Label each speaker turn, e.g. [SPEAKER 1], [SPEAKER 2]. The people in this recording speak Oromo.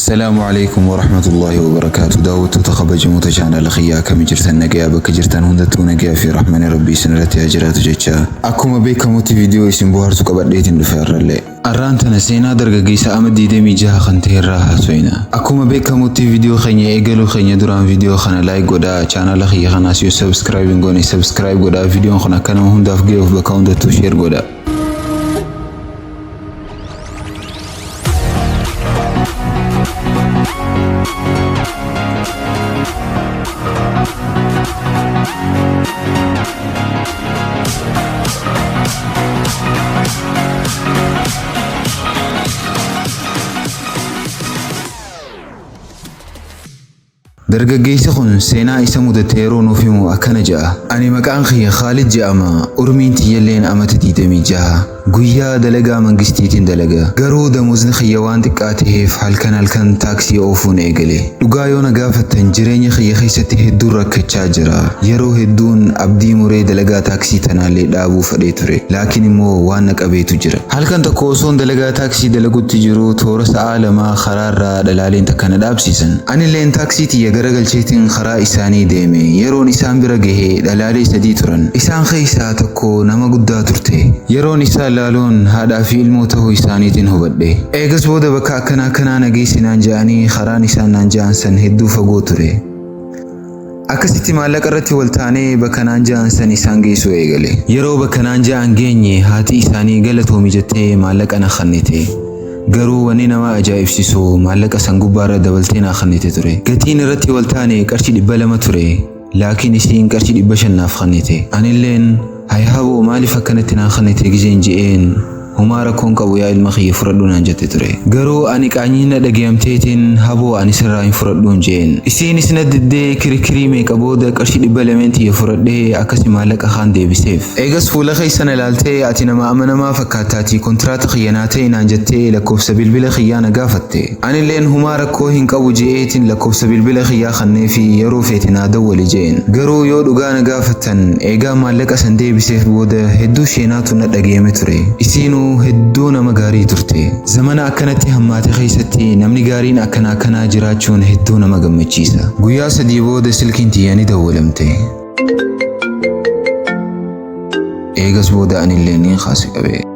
[SPEAKER 1] السلام عليكم ورحمة الله وبركاته. داود تخبج متجانا لخيا كم جرتن نجيا بك جرتن هندتو نجيا في رحمن ربي سنرتي أجرات جتشا أكما بيك موتي فيديو اسم بوهرتو كبرديتين دفير اللي أرانتنا سينا درجيسا أمدي دمي جها خنتي راها سوينا أكما بيك موتي فيديو خنيا إيجلو خنيا دران فيديو خنا لايك ودا channel لخيا خنا سيو سبسكرايبين غوني سبسكرايب ودا فيديو خنا كنا هنداف جيوف بكاوندا تو شير ودا درجيسا خن سينا إسمو دتيرو نوفيمو أكنا جا أني مكان خي خالد جاما أرمين تيلين أمتتي دمي جا قويا دلقا منقستيتين دلقا قرو دموزن خيوان تقاتهيف هالكن تاكسي أوفون إيقلي لقايو نقافة تنجرين خي خيستي هدو ركتشا جرا يرو هدون أبدي مري دلقا تاكسي تنالي دابو فريتوري لكن مو وانك أبيتو جرا هالكن تقوصون دلقا تاكسي دلقو تجرو تورس عالما خرار دلالين تكنا دابسيسن أني لين تاكسي تيا garagalcheetiin karaa isaanii deeme yeroon isaan bira gahee dhalaalee sadii turan isaan keessaa tokko nama guddaa turte yeroon isaa laaloon haadhaa fi ilmoo ta'uu isaaniitiin hubadhe eegas booda bakka akkanaa nageessinaan ja'anii karaan isaan naan ja'an san hedduu fagoo ture akkasitti maallaqa irratti wal taanee bakka naan ja'an san isaan geessuu eegale yeroo bakka naan ja'an geenye haati isaanii galatoomi jettee maallaqa na kennite garuu wanni nama ajaa'ibsiisu maallaqa san gubbaarra dabaltee na kennite ture gatiin irratti wal taane qarshii 200 ture laakiin isiin qarshii 500 naaf kennite anilleen hayhaaboo maaliif akkanatti na kennite gijeen je'een humaara koon qabu yaa ilma kiyya fudhadhu naan jette ture garuu ani qaanyiina dhagayamteetiin haboo ani sirraa hin fudhadhuun jeen isiin isna diddee kirkirii meeqa booda qarshii 200 tiyya fudhadhee akkasi maallaqa kaan deebiseef eegas fuula keessan ilaaltee ati nama amanamaa fakkaataati kontraata kiyyanaa ta'e naan jettee lakkoofsa bilbila kiyyaa na gaafatte anilleen humaara koo hin qabu je'eetiin lakkoofsa bilbila kiyyaa kannee fi yeroo feete naa dawwali jeen garuu yoo dhugaa na gaafattan eegaa maallaqa san deebiseef booda hedduu sheenaatu na dhagayame ture isiinuu hedduu nama gaarii turte zamana akkanatti hammaate keessatti namni gaariin akkanaa jiraachuun hedduu nama gammachiisa guyyaa sadii booda silkiin tiyya ni dawwalamte eegas booda anillee niin kaase qabe